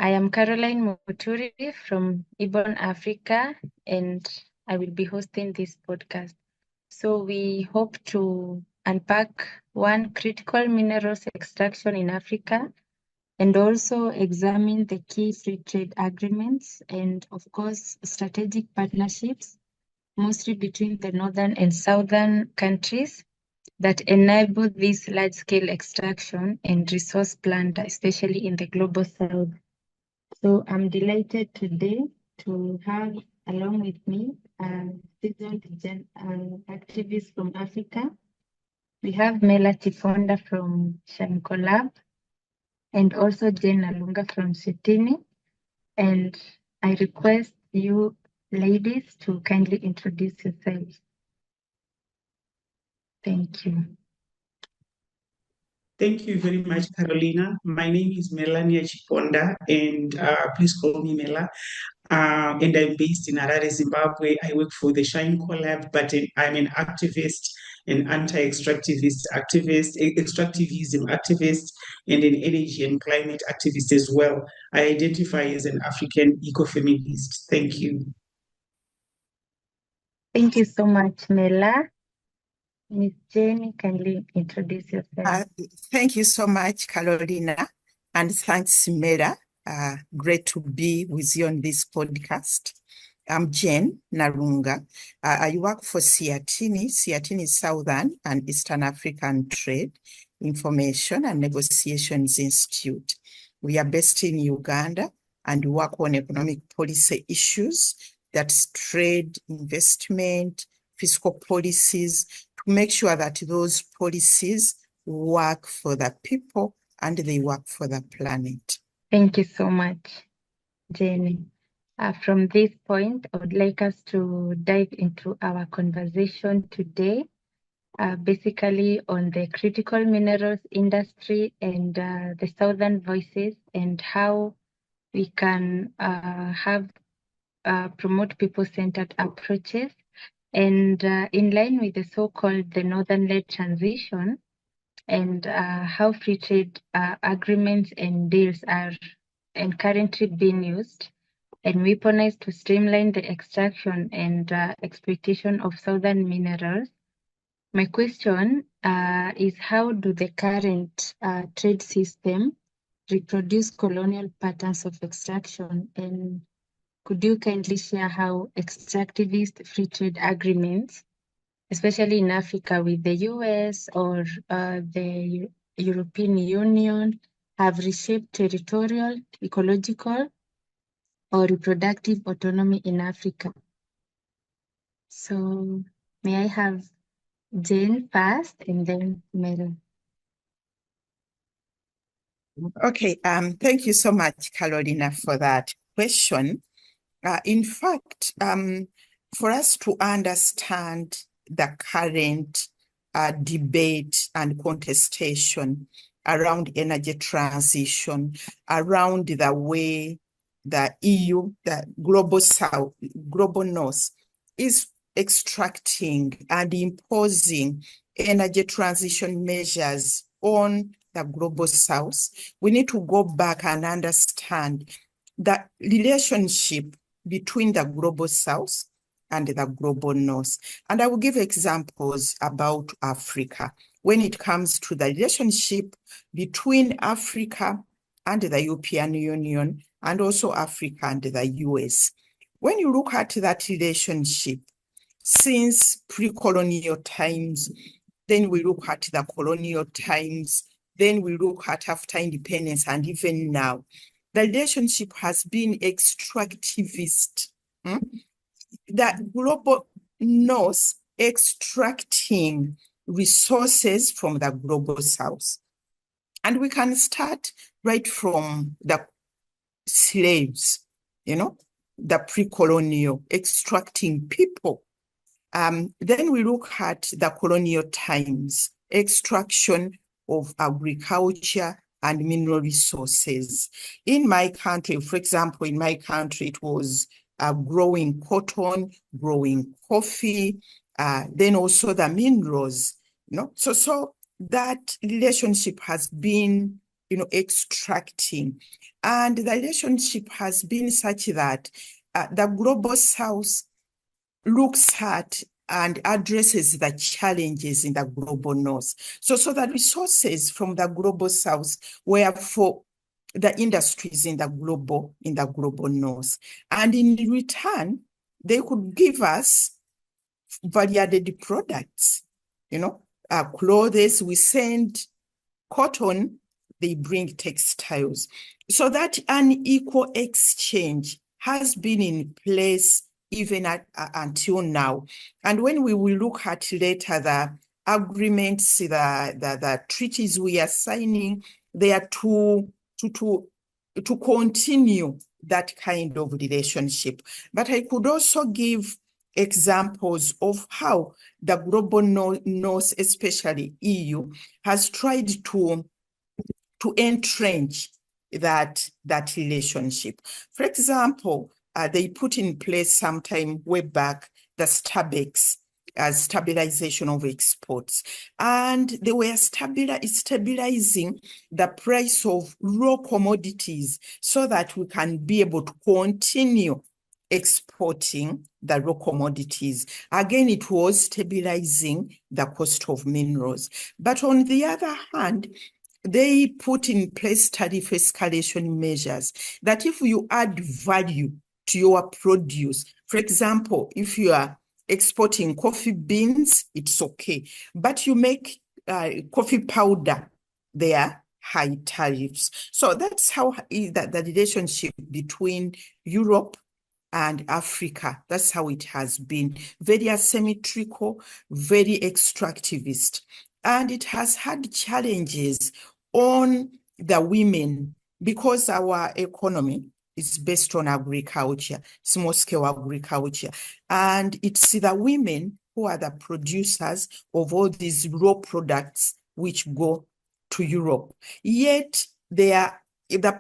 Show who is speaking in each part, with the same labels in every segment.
Speaker 1: I am Caroline Muturi from Ibon, Africa, and I will be hosting this podcast. So we hope to unpack one critical minerals extraction in Africa and also examine the key free trade agreements and, of course, strategic partnerships, mostly between the northern and southern countries that enable this large-scale extraction and resource plunder, especially in the global south. So I'm delighted today to have along with me seasoned activists from Africa. We have Mela Chiponda from SHINE Collab and also Jane Nalunga from SEATINI. And I request you ladies to kindly introduce yourselves. Thank you.
Speaker 2: Thank you very much, Carolina. My name is Mela Chiponda, and please call me Mela. And I'm based in Harare, Zimbabwe. I work for the SHINE Collab, but I'm an activist, an anti-extractivist activist, extractivism activist, and an energy and climate activist as well. I identify as an African ecofeminist. Thank you.
Speaker 1: Thank you so much, Mela. Ms. Jane, kindly introduce yourself.
Speaker 3: Thank you so much, Carolina, and thanks, Mela. Great to be with you on this podcast. I'm Jane Nalunga. I work for SEATINI Southern and Eastern African Trade, Information and Negotiations Institute. We are based in Uganda and work on economic policy issues, that's trade, investment, fiscal policies, to make sure that those policies work for the people and they work for the planet.
Speaker 1: Thank you so much, Jenny. From this point, I would like us to dive into our conversation today, basically on the critical minerals industry and the Southern voices and how we can promote people-centered approaches. And in line with the so-called the Northern-led transition and how free trade agreements and deals are currently being used and weaponized to streamline the extraction and exploitation of southern minerals. My question is, how do the current trade system reproduce colonial patterns of extraction? And could you kindly share how extractivist free trade agreements, especially in Africa with the US or the European Union, have reshaped territorial, ecological, or reproductive autonomy in Africa? So may I have Jane first and then Mela?
Speaker 3: Okay, thank you so much, Carolina, for that question. In fact, for us to understand the current debate and contestation around energy transition, around the way the EU, the global south, global north, is extracting and imposing energy transition measures on the global south, we need to go back and understand the relationship between the global south and the global north. And I will give examples about Africa when it comes to the relationship between Africa and the European Union and also Africa and the US. When you look at that relationship since pre-colonial times, then we look at the colonial times, then we look at after independence and even now, the relationship has been extractivist. The global north extracting resources from the global south. And we can start right from the slaves, the pre-colonial extracting people. Then we look at the colonial times, extraction of agriculture and mineral resources. In my country, for example, in my country, it was growing cotton, growing coffee, then also the minerals. So that relationship has been extracting. And the relationship has been such that the Global South looks at and addresses the challenges in the Global North. So the resources from the Global South were for the industries in the Global North. And in return, they could give us value-added products, clothes. We send cotton, they bring textiles. So that unequal exchange has been in place even until now. And when we will look at later the agreements, the treaties we are signing, they are to continue that kind of relationship. But I could also give examples of how the Global North, especially EU, has tried to entrench that relationship. For example, they put in place sometime way back the STABEX, stabilization of exports. And they were stabilizing the price of raw commodities so that we can be able to continue exporting the raw commodities. Again, it was stabilizing the cost of minerals. But on the other hand, they put in place tariff escalation measures that if you add value to your produce, for example, if you are exporting coffee beans, it's okay. But you make coffee powder, there are high tariffs. So that's how the relationship between Europe and Africa, that's how it has been. Very asymmetrical, very extractivist. And it has had challenges on the women because our economy is based on agriculture, small-scale agriculture. And it's the women who are the producers of all these raw products which go to Europe. Yet the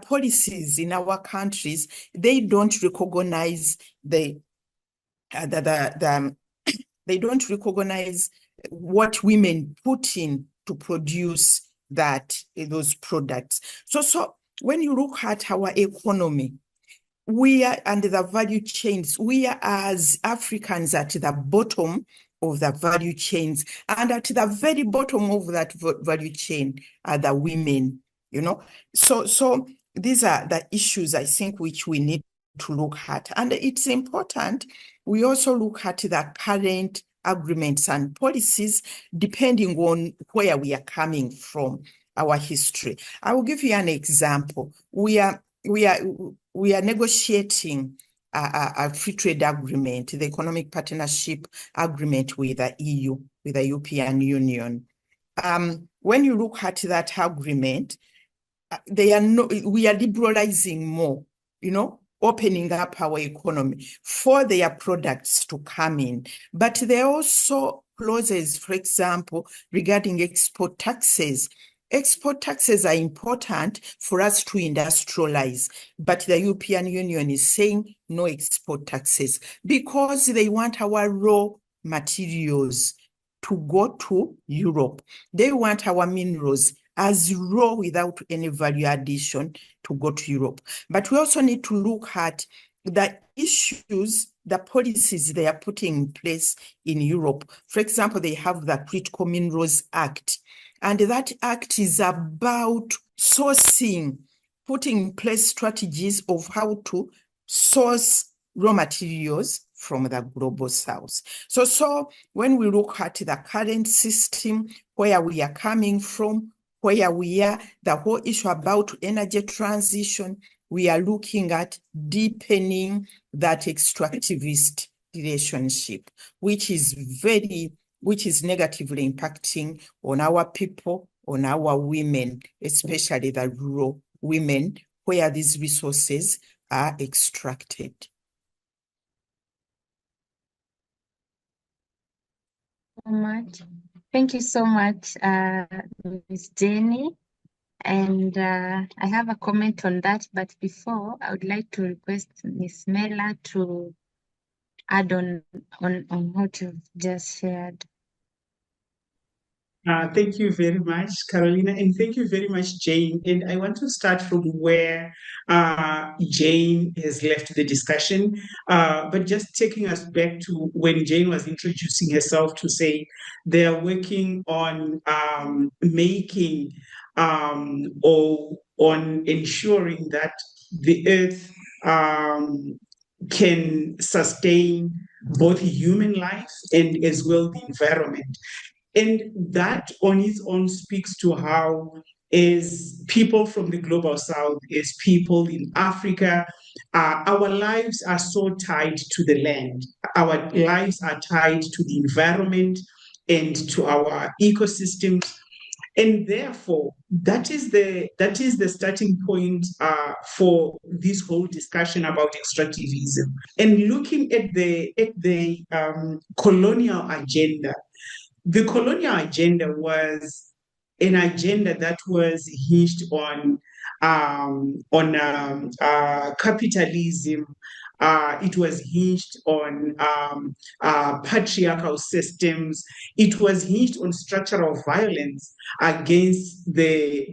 Speaker 3: policies in our countries, they don't recognize they don't recognize what women put in to produce those products. So when you look at our economy, we are under the value chains. We are as Africans at the bottom of the value chains, and at the very bottom of that value chain are the women. So these are the issues I think which we need to look at, and it's important we also look at the current agreements and policies depending on where we are coming from, our history. I will give you an example. We are negotiating a free trade agreement, the economic partnership agreement with the EU, with the European Union. When you look at that agreement, we are liberalizing more, opening up our economy for their products to come in. But there are also clauses, for example, regarding export taxes. Export taxes are important for us to industrialize, but the European Union is saying no export taxes because they want our raw materials to go to Europe. They want our minerals as raw without any value addition to go to Europe. But we also need to look at the issues, the policies they are putting in place in Europe. For example, they have the Critical Minerals Act, and that act is about sourcing, putting in place strategies of how to source raw materials from the Global South. So when we look at the current system, where we are coming from, where we are, the whole issue about energy transition, we are looking at deepening that extractivist relationship, which is negatively impacting on our people, on our women, especially the rural women, where these resources are extracted.
Speaker 1: Thank you so much, Ms. Jenny. And I have a comment on that, but before, I would like to request Ms. Mela to add on what you've just shared.
Speaker 2: Thank you very much, Carolina, and thank you very much, Jane. And I want to start from where Jane has left the discussion, but just taking us back to when Jane was introducing herself to say they are working on making or on ensuring that the earth can sustain both human life and as well the environment. And that on its own speaks to how, as people from the global south, as people in Africa, our lives are so tied to the land. Our lives are tied to the environment and to our ecosystems. And therefore, that is the starting point for this whole discussion about extractivism. And looking at the colonial agenda, the colonial agenda was an agenda that was hinged on capitalism. It was hinged on patriarchal systems. It was hinged on structural violence against the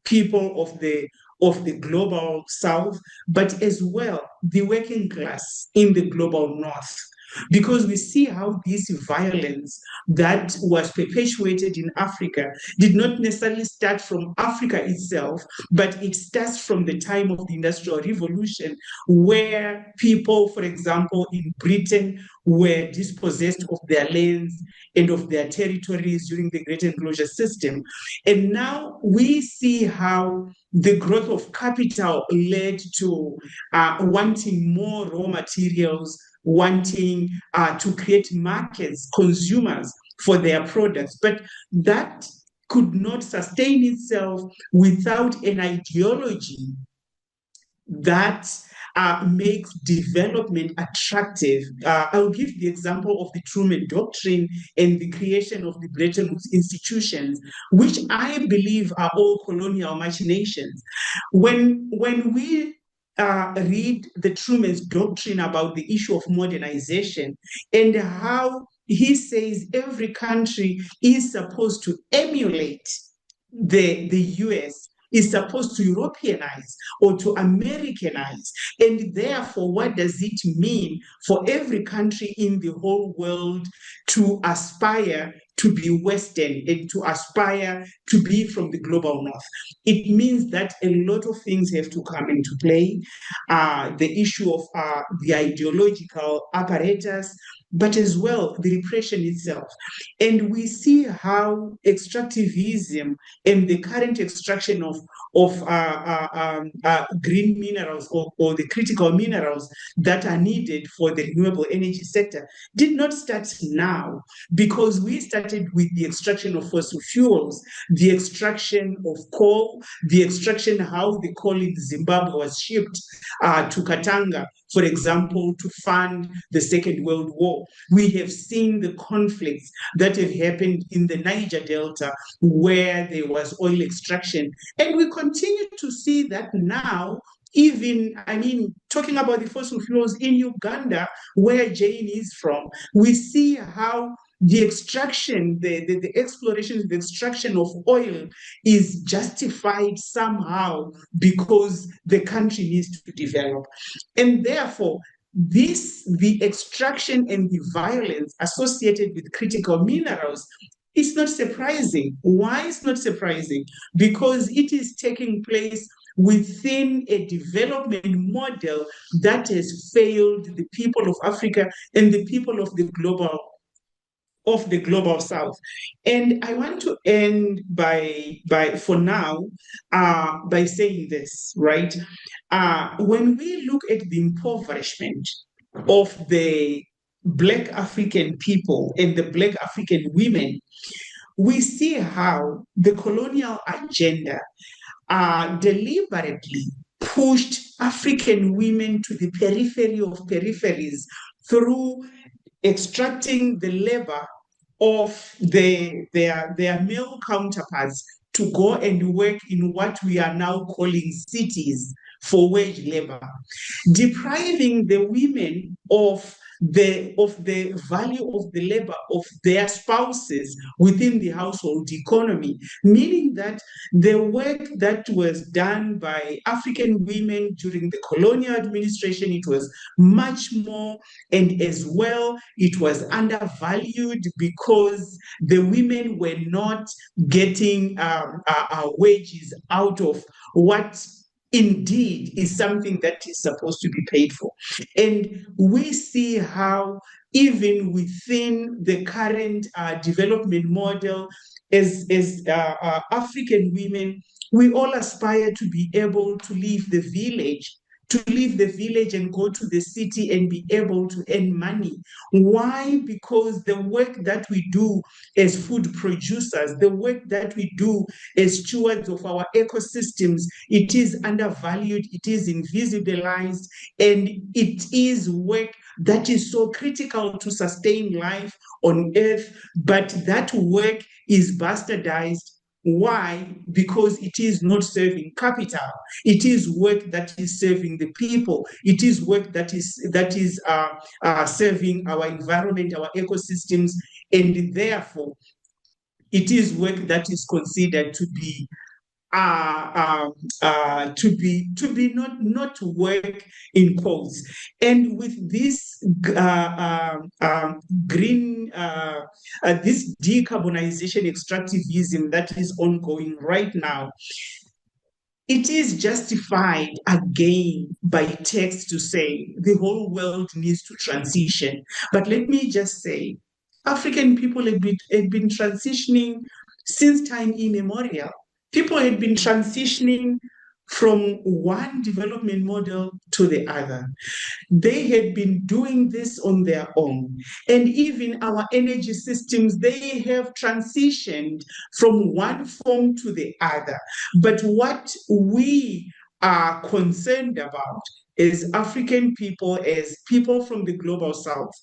Speaker 2: people of the global south, but as well the working class in the global north. Because we see how this violence that was perpetuated in Africa did not necessarily start from Africa itself, but it starts from the time of the Industrial Revolution, where people, for example, in Britain, were dispossessed of their lands and of their territories during the Great Enclosure System. And now we see how the growth of capital led to wanting more raw materials, wanting to create markets, consumers for their products. But that could not sustain itself without an ideology that makes development attractive. I'll give the example of the Truman Doctrine and the creation of the Bretton Woods institutions, which I believe are all colonial machinations. When we read the Truman's doctrine about the issue of modernization and how he says every country is supposed to emulate the US, is supposed to Europeanize or to Americanize. And therefore, what does it mean for every country in the whole world to aspire to be Western and to aspire to be from the global north? It means that a lot of things have to come into play. The issue of the ideological apparatus, but as well the repression itself. And we see how extractivism and the current extraction of green minerals or the critical minerals that are needed for the renewable energy sector did not start now, because we started with the extraction of fossil fuels, the extraction of coal, the extraction how the coal in Zimbabwe was shipped to Katanga, for example, to fund the Second World War. We have seen the conflicts that have happened in the Niger Delta, where there was oil extraction. And we continue to see that now, even, talking about the fossil fuels in Uganda, where Jane is from, we see how the extraction, the exploration, the extraction of oil is justified somehow because the country needs to develop. And therefore, the extraction and the violence associated with critical minerals is not surprising. Why is not surprising? Because it is taking place within a development model that has failed the people of Africa and the people of the global south. And I want to end by for now by saying this, right? When we look at the impoverishment of the Black African people and the Black African women, we see how the colonial agenda deliberately pushed African women to the periphery of peripheries through extracting the labor of their male counterparts to go and work in what we are now calling cities for wage labor, depriving the women of the value of the labor of their spouses within the household economy, meaning that the work that was done by African women during the colonial administration, it was much more, and as well, it was undervalued because the women were not getting wages out of what indeed is something that is supposed to be paid for. And we see how even within the current development model, as African women, we all aspire to be able to leave the village, and go to the city and be able to earn money. Why? Because the work that we do as food producers, the work that we do as stewards of our ecosystems, it is undervalued, it is invisibilized, and it is work that is so critical to sustain life on earth, but that work is bastardized. Why? Because it is not serving capital. It is work that is serving the people. It is work that is serving our environment, our ecosystems, and therefore it is work that is considered to be not work in quotes. And with this green this decarbonization extractivism that is ongoing right now, it is justified again by text to say the whole world needs to transition. But let me just say, African people have been transitioning since time immemorial. People had been transitioning from one development model to the other. They had been doing this on their own. And even our energy systems, they have transitioned from one form to the other. But what we are concerned about as African people, as people from the global south,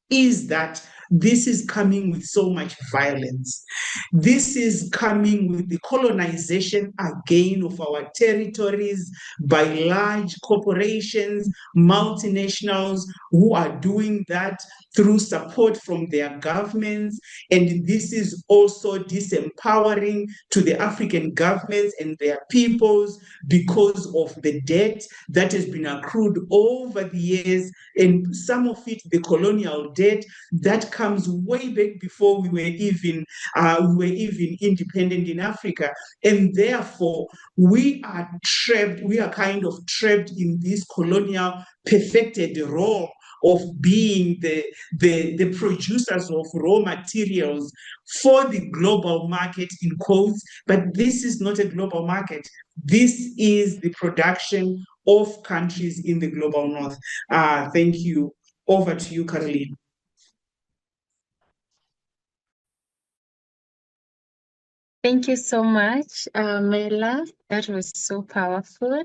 Speaker 2: is that this is coming with so much violence. This is coming with the colonization again of our territories by large corporations, multinationals who are doing that through support from their governments. And this is also disempowering to the African governments and their peoples because of the debt that has been accrued over the years, and some of it, the colonial debt that comes way back before we were even independent in Africa. And therefore, we are kind of trapped in this colonial perfected role of being the producers of raw materials for the global market, in quotes. But this is not a global market. This is the production of countries in the global north. Thank you. Over to you, Caroline.
Speaker 1: Thank you so much, Mela. That was so powerful.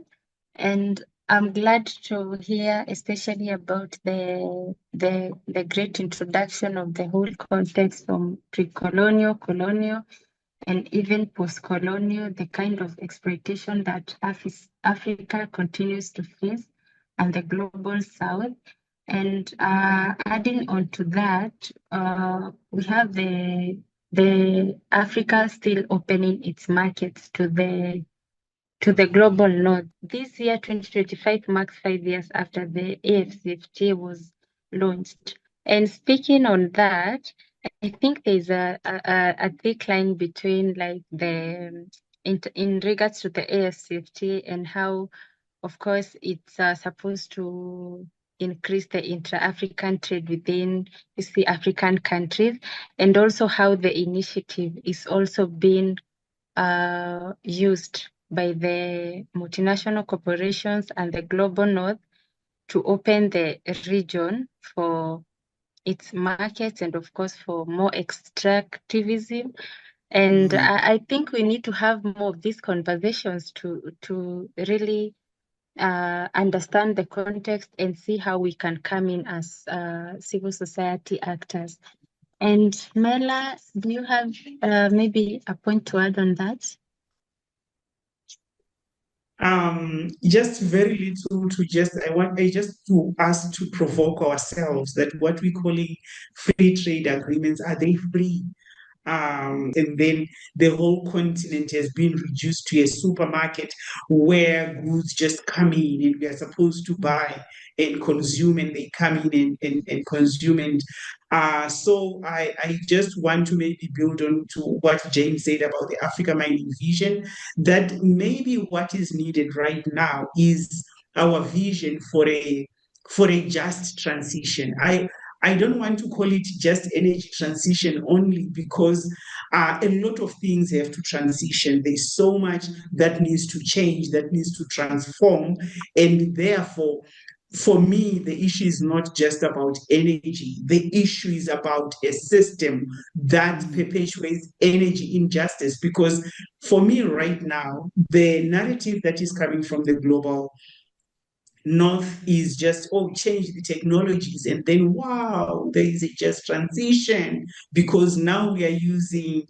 Speaker 1: And I'm glad to hear especially about the great introduction of the whole context from pre-colonial, colonial, and even post-colonial, the kind of exploitation that Africa continues to face and the global south. And adding on to that, we have the Africa still opening its markets to the global north. This year, 2025, marks 5 years after the AfCFTA was launched. And speaking on that, I think there's a thick line between like in regards to the AfCFTA and how, of course, it's supposed to increase the intra-African trade within the African countries, and also how the initiative is also being used by the multinational corporations and the global north to open the region for its markets and, of course, for more extractivism. And I think we need to have more of these conversations to really understand the context and see how we can come in as civil society actors. And Mela, do you have maybe a point to add on that?
Speaker 2: Just very little to just I just to us to provoke ourselves that what we calling free trade agreements, are they free? And then the whole continent has been reduced to a supermarket where goods just come in and we are supposed to buy and consume, and they come in and consume. And so I just want to maybe build on to what Jane said about the Africa Mining Vision, that maybe what is needed right now is our vision for a just transition. I don't want to call it just energy transition only, because a lot of things have to transition. There's so much that needs to change, that needs to transform. And therefore, for me, the issue is not just about energy. The issue is about a system that perpetuates energy injustice. Because for me, right now, the narrative that is coming from the global North is just, oh, change the technologies, and then wow, there is a just transition because now we are using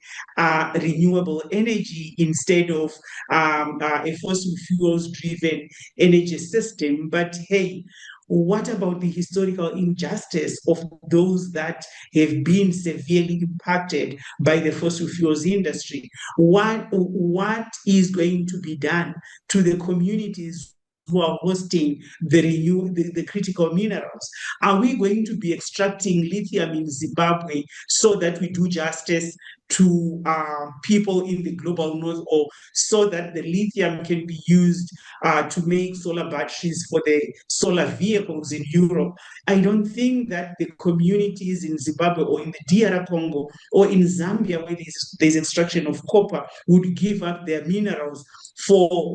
Speaker 2: renewable energy instead of a fossil fuels driven energy system. But hey, what about the historical injustice of those that have been severely impacted by the fossil fuels industry? What is going to be done to the communities who are hosting the critical minerals? Are we going to be extracting lithium in Zimbabwe so that we do justice to people in the global north, or so that the lithium can be used to make solar batteries for the solar vehicles in Europe? I don't think that the communities in Zimbabwe or in the DR Congo or in Zambia, where there's extraction of copper, would give up their minerals for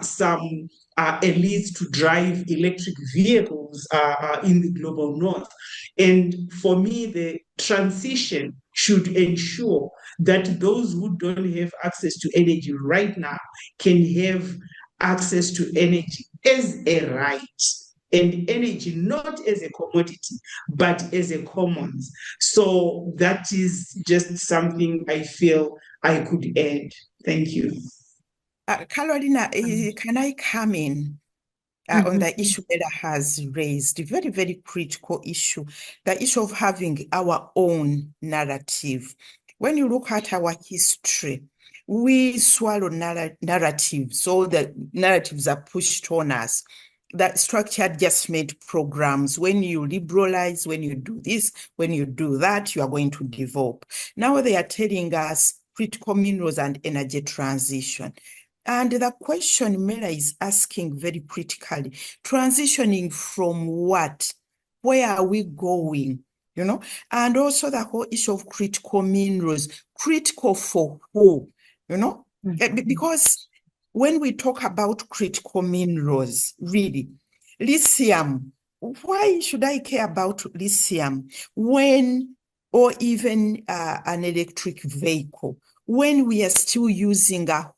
Speaker 2: some elites to drive electric vehicles in the global north. And for me, the transition should ensure that those who don't have access to energy right now can have access to energy as a right, and energy not as a commodity, but as a commons. So that is just something I feel I could add. Thank you.
Speaker 3: Carolina, can I come in on the issue Mela has raised? A very, very critical issue, the issue of having our own narrative. When you look at our history, we swallow narratives. All the narratives are pushed on us. That structured adjustment programs, when you liberalize, when you do this, when you do that, you are going to develop. Now they are telling us critical minerals and energy transition. And the question Mela is asking very critically, transitioning from what? Where are we going? You know, and also the whole issue of critical minerals, critical for who? You know, because when we talk about critical minerals, really, lithium, why should I care about lithium when, or even an electric vehicle, when we are still using a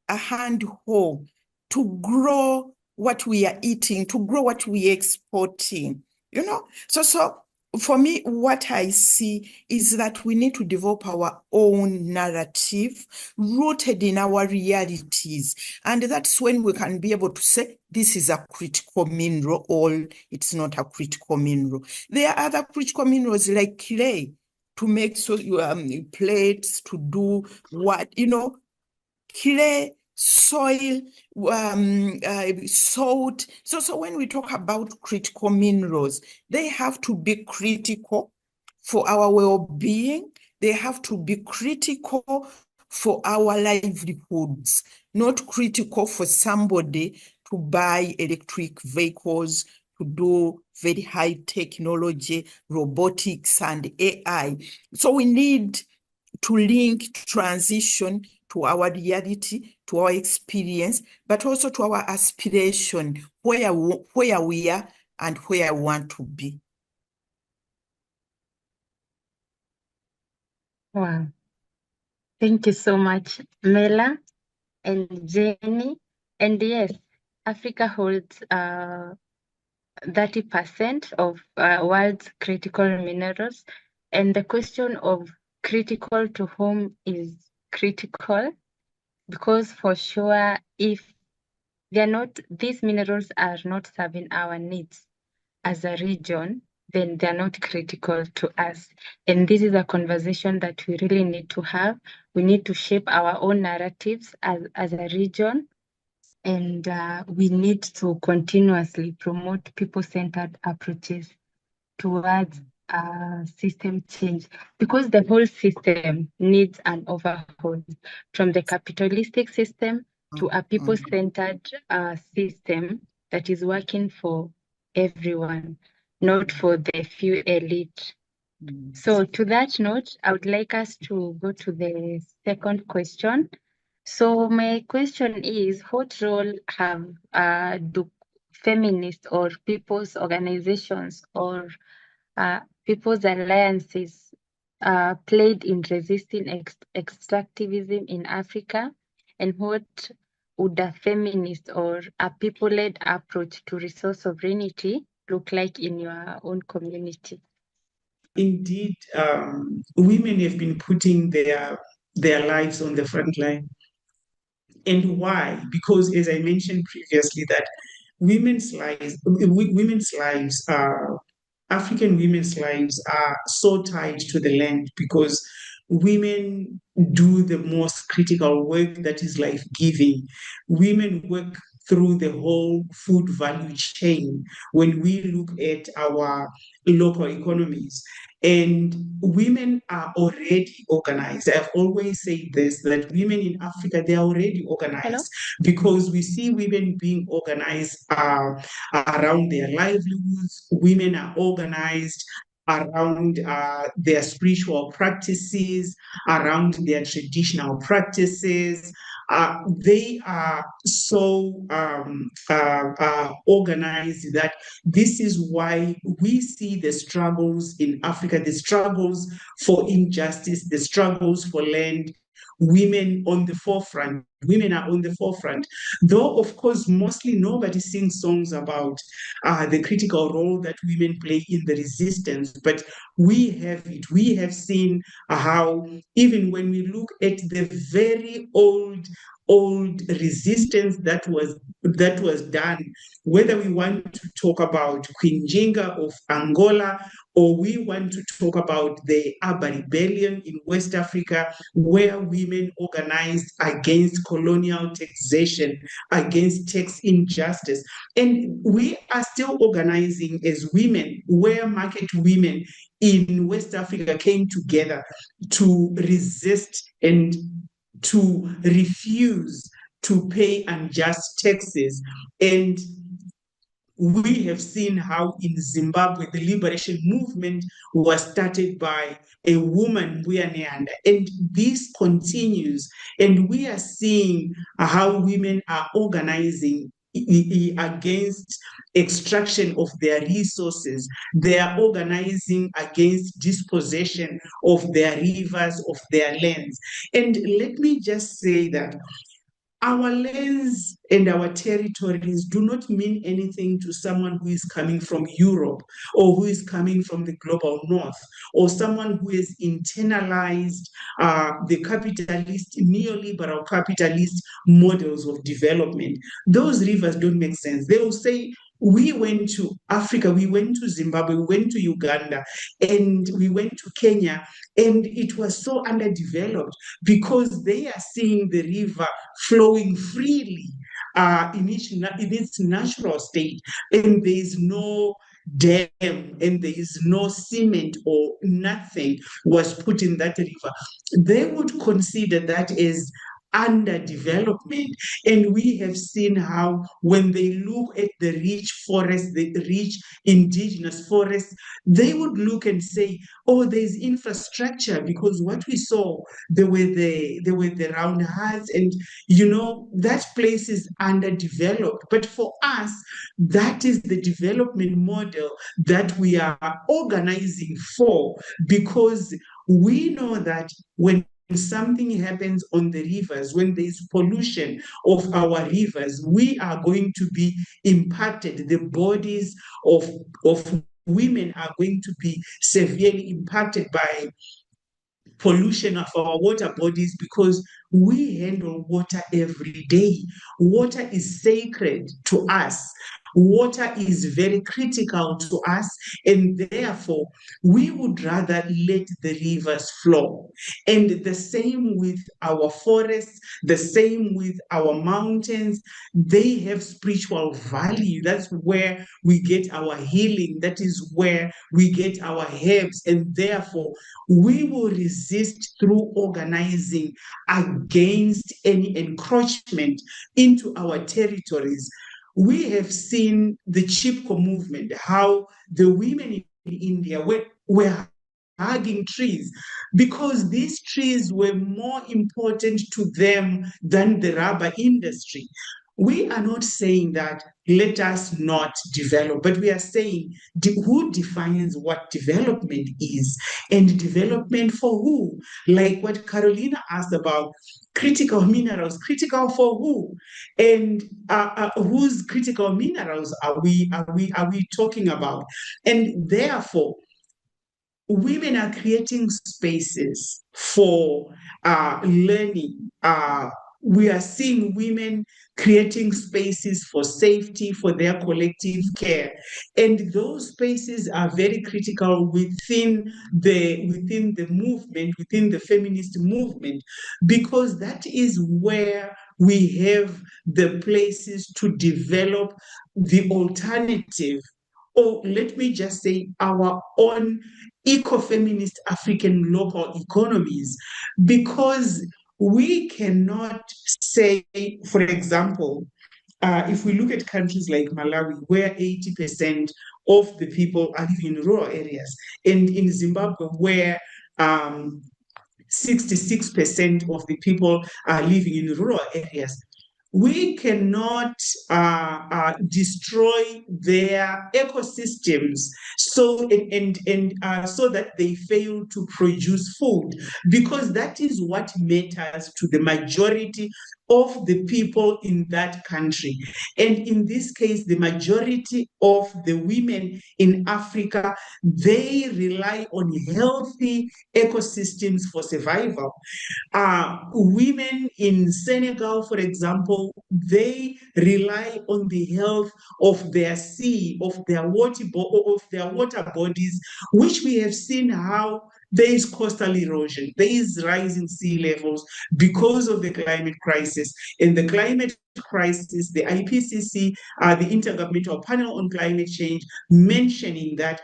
Speaker 3: hand hoe to grow what we are eating, to grow what we are exporting, you know? So for me, what I see is that we need to develop our own narrative rooted in our realities. And that's when we can be able to say, this is a critical mineral, or it's not a critical mineral. There are other critical minerals like clay to make plates, to do what, you know, clay, soil, salt. So when we talk about critical minerals, they have to be critical for our well-being. They have to be critical for our livelihoods, not critical for somebody to buy electric vehicles, to do very high technology, robotics and AI. So we need to link transition to our reality, to our experience, but also to our aspiration, where we are and where I want to be.
Speaker 1: Wow. Thank you so much, Mela and Jenny. And yes, Africa holds 30% of world's critical minerals. And the question of critical to whom is critical because for sure, if these minerals are not serving our needs as a region, then they're not critical to us. And this is a conversation that we really need to have. We need to shape our own narratives as a region. And we need to continuously promote people-centered approaches towards system change, because the whole system needs an overhaul, from the capitalistic system to a people-centered system that is working for everyone, not for the few elite. So to that note, I would like us to go to the second question. So my question is, what role have do feminists or people's organizations or people's alliances played in resisting extractivism in Africa? And what would a feminist or a people-led approach to resource sovereignty look like in your own community?
Speaker 2: Indeed, women have been putting their lives on the front line. And why? Because, as I mentioned previously, that women's lives are African women's lives are so tied to the land, because women do the most critical work, that is life giving. Women work through the whole food value chain when we look at our local economies. And women are already organized. I've always said this, that women in Africa, they are already organized.
Speaker 1: Hello?
Speaker 2: Because we see women being organized around their livelihoods. Women are organized around their spiritual practices, around their traditional practices. They are so organized that this is why we see the struggles in Africa, the struggles for injustice, the struggles for land. Women on the forefront. Women are on the forefront. Though, of course, mostly nobody sings songs about the critical role that women play in the resistance, but we have it. We have seen how, even when we look at the very old resistance that was done, whether we want to talk about Queen Jinga of Angola, or we want to talk about the Aba Rebellion in West Africa, where women organized against colonial taxation, against tax injustice. And we are still organizing as women, where market women in West Africa came together to resist and to refuse to pay unjust taxes. And we have seen how in Zimbabwe, the liberation movement was started by a woman, Mbuya, and this continues. And we are seeing how women are organizing against extraction of their resources. They are organizing against dispossession of their rivers, of their lands. And let me just say that our lands and our territories do not mean anything to someone who is coming from Europe, or who is coming from the global north, or someone who has internalized the capitalist, neoliberal capitalist models of development. Those rivers don't make sense. They will say, we went to Africa, we went to Zimbabwe, we went to Uganda, and we went to Kenya, and it was so underdeveloped, because they are seeing the river flowing freely in its natural state, and there is no dam, and there is no cement or nothing was put in that river. They would consider that as underdevelopment. And we have seen how, when they look at the rich forests, the rich indigenous forests, they would look and say, oh, there's infrastructure, because what we saw, there were the round huts, and that place is underdeveloped. But for us, that is the development model that we are organizing for, because we know that when something happens on the rivers, when there is pollution of our rivers, we are going to be impacted. The bodies of women are going to be severely impacted by pollution of our water bodies, because we handle water every day. Water is sacred to us. Water is very critical to us, and therefore we would rather let the rivers flow. And the same with our forests, the same with our mountains. They have spiritual value. That's where we get our healing. That is where we get our herbs. And therefore, we will resist through organizing against any encroachment into our territories. We have seen the Chipko movement, how the women in India were hugging trees because these trees were more important to them than the rubber industry. We are not saying that let us not develop, but we are saying who defines what development is and development for who? Like what Carolina asked about critical minerals, critical for who? And whose critical minerals are we talking about? And therefore, women are creating spaces for learning. We are seeing women creating spaces for safety, for their collective care. And those spaces are very critical within the movement, within the feminist movement, because that is where we have the places to develop the alternative, or let me just say our own eco-feminist African local economies, because we cannot say, for example, if we look at countries like Malawi, where 80% of the people are living in rural areas, and in Zimbabwe, where 66% of the people are living in rural areas, we cannot destroy their ecosystems so so that they fail to produce food, because that is what matters to the majority of the people in that country. And in this case, the majority of the women in Africa, they rely on healthy ecosystems for survival. Women in Senegal, for example, they rely on the health of their sea, of their water bodies, which we have seen how there is coastal erosion, there is rising sea levels because of the climate crisis. In the climate crisis, the IPCC, the Intergovernmental Panel on Climate Change, mentioning that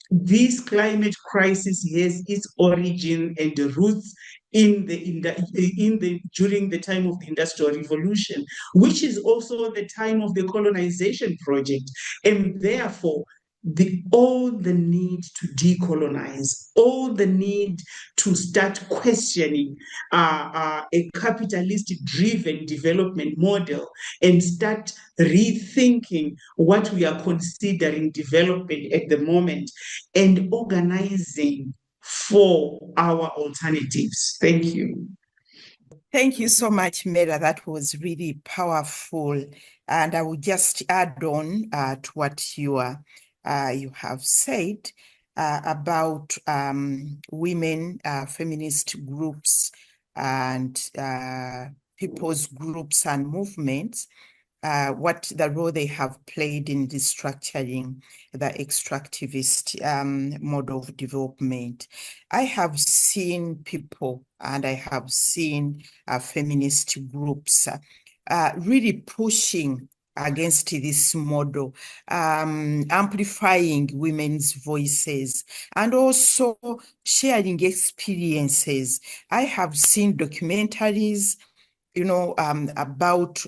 Speaker 2: this climate crisis has its origin and roots during the time of the Industrial Revolution, which is also the time of the colonization project. And therefore, all the need to decolonize, all the need to start questioning a capitalist-driven development model and start rethinking what we are considering development at the moment and organizing for our alternatives. Thank you.
Speaker 3: Thank you so much, Mela. That was really powerful. And I will just add on to what you have said about women, feminist groups, and people's groups and movements. What the role they have played in restructuring the extractivist model of development. I have seen people and I have seen feminist groups really pushing against this model, amplifying women's voices, and also sharing experiences. I have seen documentaries, about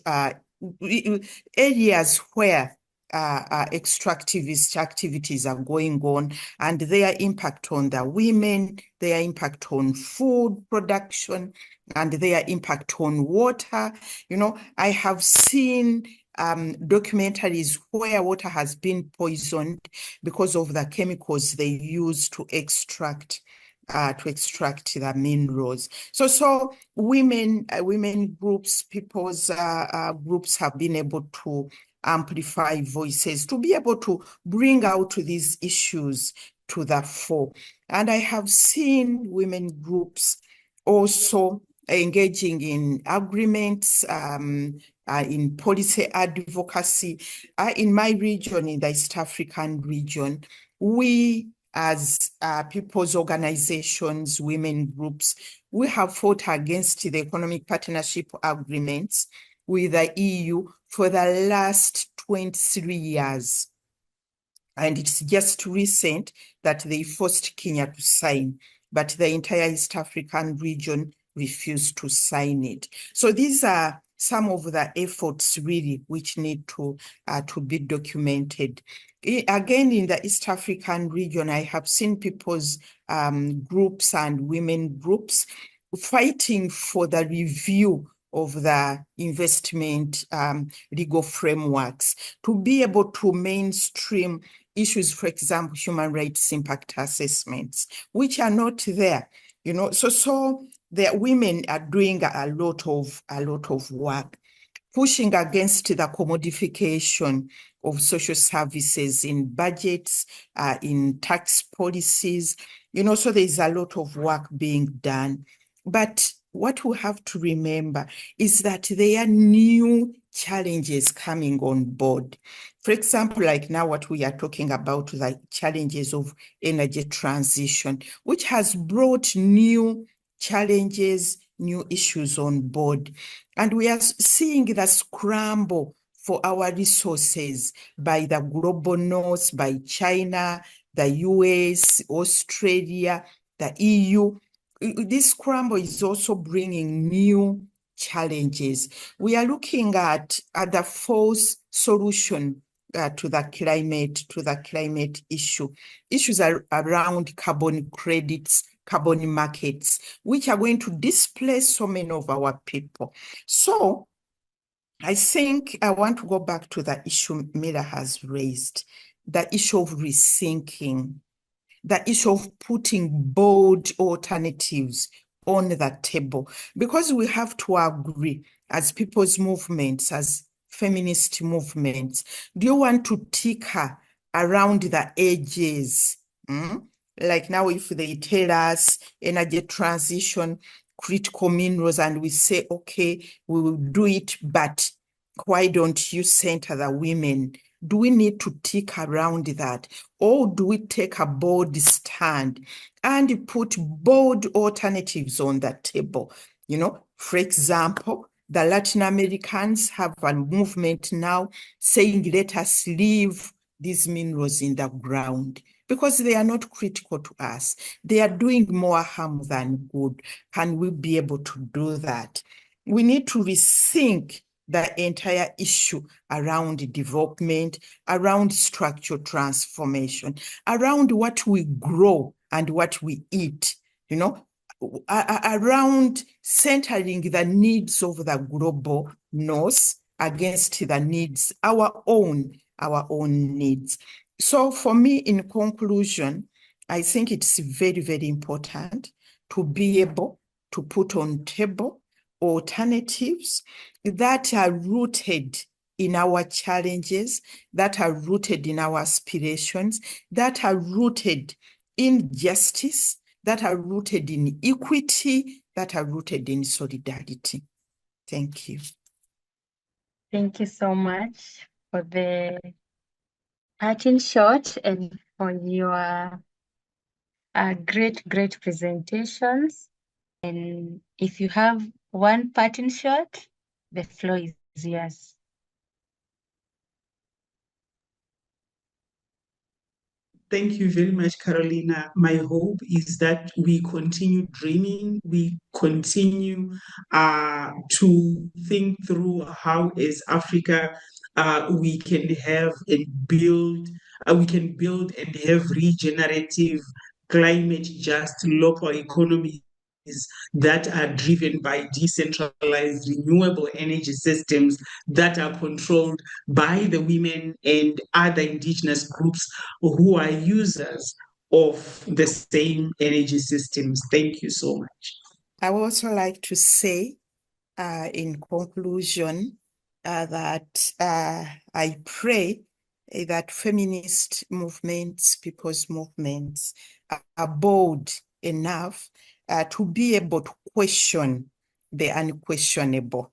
Speaker 3: areas where extractivist activities are going on and their impact on the women, their impact on food production, and their impact on water. I have seen documentaries where water has been poisoned because of the chemicals they use to extract the minerals. So women groups, people's groups have been able to amplify voices, to be able to bring out these issues to the fore. And I have seen women groups also engaging in agreements, in policy advocacy. In my region, in the East African region, we as people's organizations, women groups, we have fought against the economic partnership agreements with the EU for the last 23 years. And it's just recent that they forced Kenya to sign, but the entire East African region refused to sign it. So these are some of the efforts really which need to be documented. Again, in the East African region, I have seen people's groups and women groups fighting for the review of the investment legal frameworks to be able to mainstream issues, for example, human rights impact assessments, which are not there. So the women are doing a lot of work, pushing against the commodification of social services in budgets, in tax policies. So there's a lot of work being done. But what we have to remember is that there are new challenges coming on board. For example, like now what we are talking about, the challenges of energy transition, which has brought new challenges, new issues on board. And we are seeing the scramble for our resources by the global north, by China, the US, Australia, the EU. This scramble is also bringing new challenges. We are looking at the false solution to the climate issue. Issues are around carbon credits, carbon markets, which are going to displace so many of our people. So I think I want to go back to the issue Mela has raised, the issue of rethinking, the issue of putting bold alternatives on the table, because we have to agree as people's movements, as feminist movements. Do you want to tinker around the edges? Like now, if they tell us energy transition, critical minerals, and we say, okay, we will do it, but why don't you center the women? Do we need to tick around that? Or do we take a bold stand and put bold alternatives on the table? For example, the Latin Americans have a movement now saying, let us leave these minerals in the ground because they are not critical to us. They are doing more harm than good. Can we be able to do that? We need to rethink the entire issue around development, around structural transformation, around what we grow and what we eat, around centering the needs of the global north against the needs, our own needs. So for me, in conclusion, I think it's very, very important to be able to put on table alternatives that are rooted in our challenges, that are rooted in our aspirations, that are rooted in justice, that are rooted in equity, that are rooted in solidarity. Thank you.
Speaker 1: Thank you so much for the parting shot and for your great presentations. And if you have one parting shot, the floor is yours.
Speaker 2: Thank you very much, Carolina. My hope is that we continue dreaming, we continue to think through how, as Africa, we can have and build, and have regenerative, climate just local economies that are driven by decentralized renewable energy systems that are controlled by the women and other indigenous groups who are users of the same energy systems. Thank you so much.
Speaker 3: I would also like to say, in conclusion, that I pray that feminist movements, people's movements, are bold enough to be able to question the unquestionable.